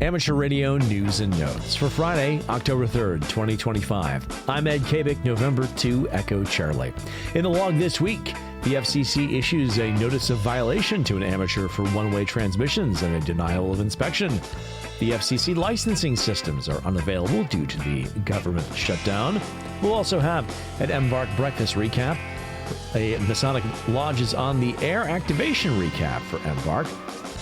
Amateur Radio News and Notes for Friday, October 3rd, 2025. I'm Ed Kabik, November 2, Echo Charlie. In the log this week, the FCC issues a notice of violation to an amateur for one-way transmissions and a denial of inspection. The FCC licensing systems are unavailable due to the government shutdown. We'll also have an MVARC breakfast recap, a Masonic Lodges on the Air activation recap for MVARC.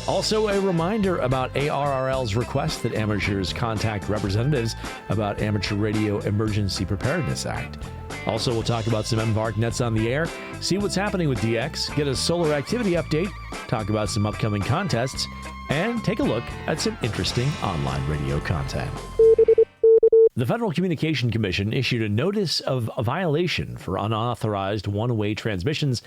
Also, a reminder about ARRL's request that amateurs contact representatives about Amateur Radio Emergency Preparedness Act. Also, we'll talk about some MVARC Nets on the air, see what's happening with DX, get a solar activity update, talk about some upcoming contests, and take a look at some interesting online radio content. The Federal Communication Commission issued a notice of a violation for unauthorized one-way transmissions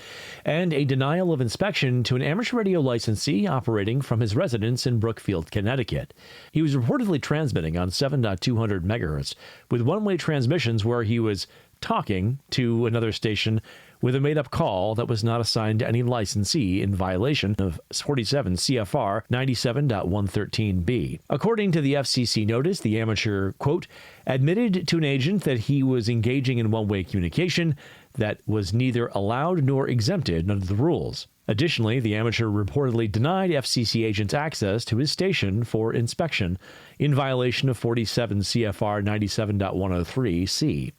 and a denial of inspection to an amateur radio licensee operating from his residence in Brookfield, Connecticut. He was reportedly transmitting on 7.200 megahertz with one-way transmissions where he was talking to another station with a made-up call that was not assigned to any licensee in violation of 47 CFR 97.113b. According to the FCC notice, the amateur, quote, admitted to an agent that he was engaging in one-way communication that was neither allowed nor exempted under the rules. Additionally, the amateur reportedly denied FCC agents access to his station for inspection in violation of 47 CFR 97.103c.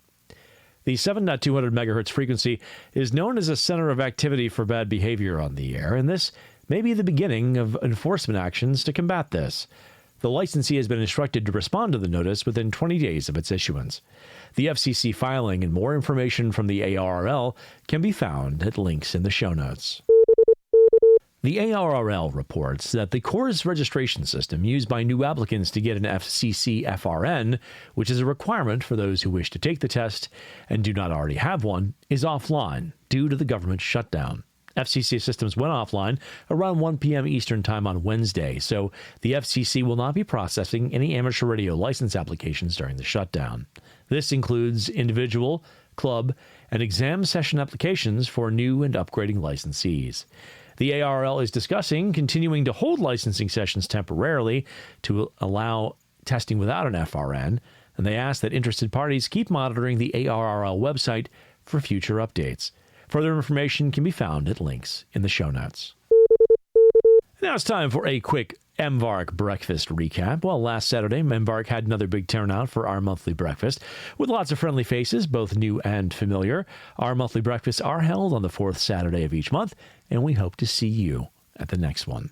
The 7.200 megahertz frequency is known as a center of activity for bad behavior on the air, and this may be the beginning of enforcement actions to combat this. The licensee has been instructed to respond to the notice within 20 days of its issuance. The FCC filing and more information from the ARRL can be found at links in the show notes. The ARRL reports that the course registration system used by new applicants to get an FCC FRN, which is a requirement for those who wish to take the test and do not already have one, is offline due to the government shutdown. FCC systems went offline around 1 p.m. Eastern Time on Wednesday, so the FCC will not be processing any amateur radio license applications during the shutdown. This includes individual, club, and exam session applications for new and upgrading licensees. The ARRL is discussing continuing to hold licensing sessions temporarily to allow testing without an FRN, and they ask that interested parties keep monitoring the ARRL website for future updates. Further information can be found at links in the show notes. Now it's time for a quick MVARC breakfast recap. Well, last Saturday, MVARC had another big turnout for our monthly breakfast with lots of friendly faces, both new and familiar. Our monthly breakfasts are held on the fourth Saturday of each month, and we hope to see you at the next one.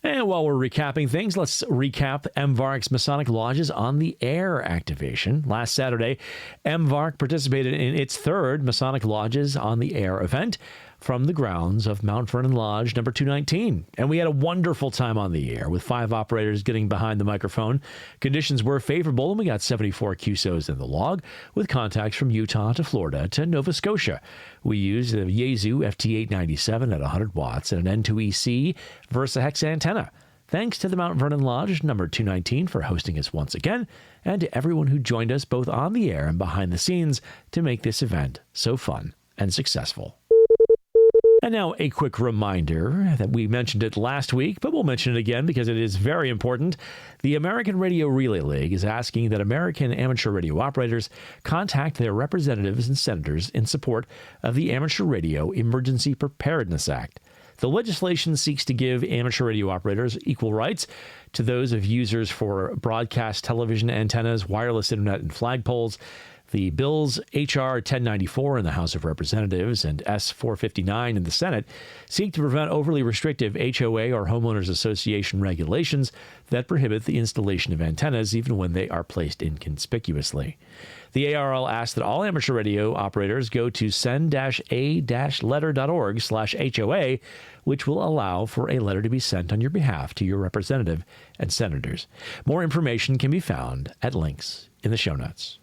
And while we're recapping things, let's recap MVARC's Masonic Lodges on the Air activation. Last Saturday, MVARC participated in its third Masonic Lodges on the Air event from the grounds of Mount Vernon Lodge number 219. And we had a wonderful time on the air with 5 operators getting behind the microphone. Conditions were favorable, and we got 74 QSOs in the log with contacts from Utah to Florida to Nova Scotia. We used a Yaesu FT897 at 100 watts and an N2EC VersaHex antenna. Thanks to the Mount Vernon Lodge number 219 for hosting us once again, and to everyone who joined us both on the air and behind the scenes to make this event so fun and successful. And now a quick reminder that we mentioned it last week, but we'll mention it again because it is very important. The American Radio Relay League is asking that American amateur radio operators contact their representatives and senators in support of the Amateur Radio Emergency Preparedness Act. The legislation seeks to give amateur radio operators equal rights to those of users for broadcast television antennas, wireless internet, and flagpoles. The bills H.R. 1094 in the House of Representatives and S. 459 in the Senate seek to prevent overly restrictive HOA or homeowners association regulations that prohibit the installation of antennas even when they are placed inconspicuously. The ARRL asks that all amateur radio operators go to send-a-letter.org/HOA, which will allow for a letter to be sent on your behalf to your representative and senators. More information can be found at links in the show notes.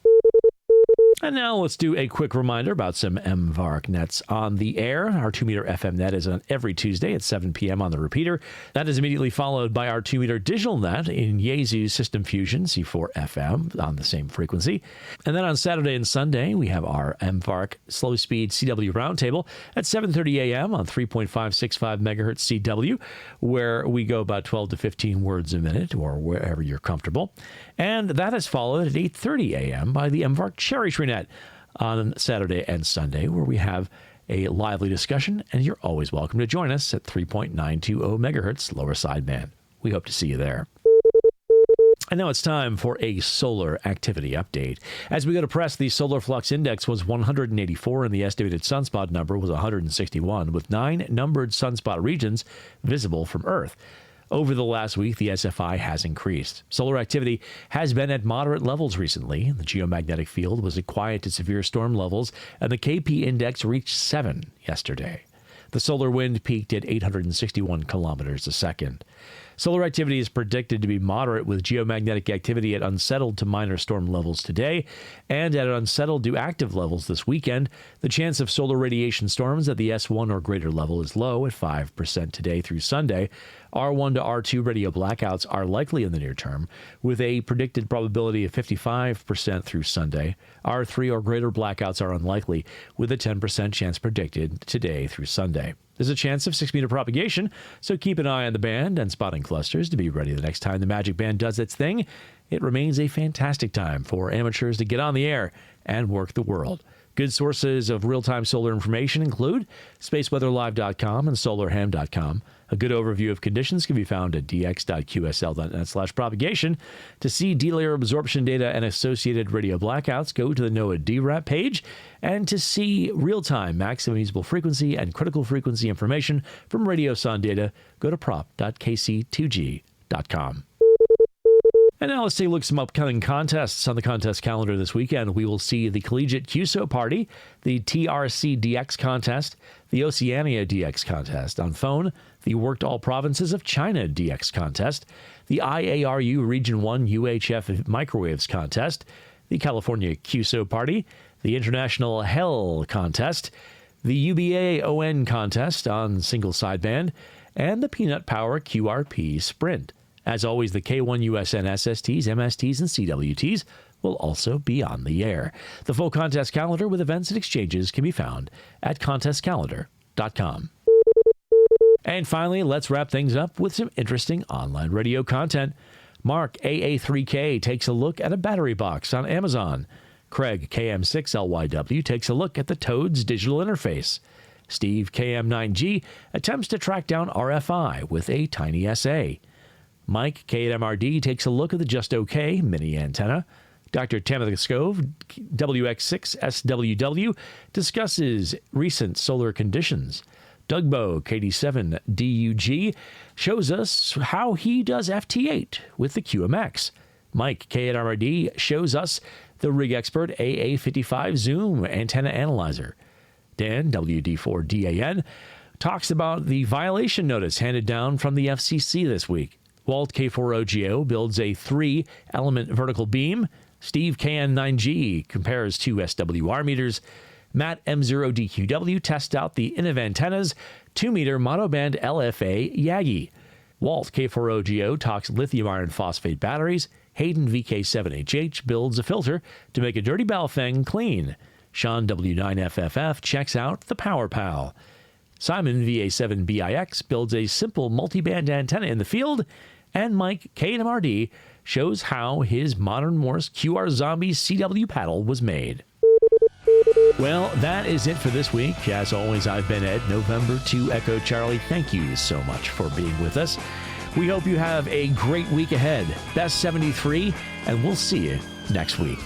And now let's do a quick reminder about some MVARC Nets on the air. Our 2-meter FM net is on every Tuesday at 7 p.m. on the repeater. That is immediately followed by our 2-meter digital net in Yaesu's System Fusion C4 FM on the same frequency. And then on Saturday and Sunday, we have our MVARC Slow Speed CW Roundtable at 7:30 a.m. on 3.565 megahertz CW, where we go about 12 to 15 words a minute or wherever you're comfortable. And that is followed at 8:30 a.m. by the MVARC Cherry Tree Net on Saturday and Sunday, where we have a lively discussion, and you're always welcome to join us at 3.920 megahertz lower sideband. We hope to see you there. And now it's time for a solar activity update. As we go to press, the solar flux index was 184 and the estimated sunspot number was 161, with 9 numbered sunspot regions visible from Earth. Over the last week, the SFI has increased. Solar activity has been at moderate levels recently. The geomagnetic field was at quiet to severe storm levels, and the KP index reached 7 yesterday. The solar wind peaked at 861 kilometers a second. Solar activity is predicted to be moderate, with geomagnetic activity at unsettled to minor storm levels today and at unsettled to active levels this weekend. The chance of solar radiation storms at the S1 or greater level is low at 5% today through Sunday. R1 to R2 radio blackouts are likely in the near term, with a predicted probability of 55% through Sunday. R3 or greater blackouts are unlikely, with a 10% chance predicted today through Sunday. There's a chance of 6-meter propagation, so keep an eye on the band and spotting clusters to be ready the next time the Magic Band does its thing. It remains a fantastic time for amateurs to get on the air and work the world. Good sources of real-time solar information include spaceweatherlive.com and solarham.com. A good overview of conditions can be found at dx.qsl.net/propagation. To see delayer absorption data and associated radio blackouts, go to the NOAA DRAP page. And to see real-time maximum usable frequency and critical frequency information from RadioSON data, go to prop.kc2g.com. And now let's take a look at some upcoming contests on the contest calendar this weekend. We will see the Collegiate QSO Party, the TRC DX Contest, the Oceania DX Contest on phone, the Worked All Provinces of China DX Contest, the IARU Region 1 UHF Microwaves Contest, the California QSO Party, the International Hell Contest, the UBA ON Contest on single sideband, and the Peanut Power QRP Sprint. As always, the K1USN SSTs, MSTs, and CWTs will also be on the air. The full contest calendar with events and exchanges can be found at contestcalendar.com. And finally, let's wrap things up with some interesting online radio content. Mark AA3K takes a look at a battery box on Amazon. Craig KM6LYW takes a look at the Toads digital interface. Steve KM9G attempts to track down RFI with a tiny SA. Mike K8MRD takes a look at the Just OK mini antenna. Dr. Tamitha Skov, WX6SWW, discusses recent solar conditions. Dougbo, KD7DUG, shows us how he does FT8 with the QMX. Mike K8MRD shows us the Rig Expert AA55 Zoom antenna analyzer. Dan, WD4DAN, talks about the violation notice handed down from the FCC this week. Walt K4OGO builds a 3-element vertical beam. Steve KN9G compares 2 SWR meters. Matt M0DQW tests out the Innav Antennas 2-meter monoband LFA Yagi. Walt K4OGO talks lithium iron phosphate batteries. Hayden VK7HH builds a filter to make a dirty Baofeng clean. Sean W9FFF checks out the Power Pal. Simon VA7BIX builds a simple multiband antenna in the field. And Mike K8MRD shows how his modern Morse QR Zombie CW paddle was made. Well, that is it for this week. As always, I've been Ed, November 2 Echo Charlie. Thank you so much for being with us. We hope you have a great week ahead. Best 73, and we'll see you next week.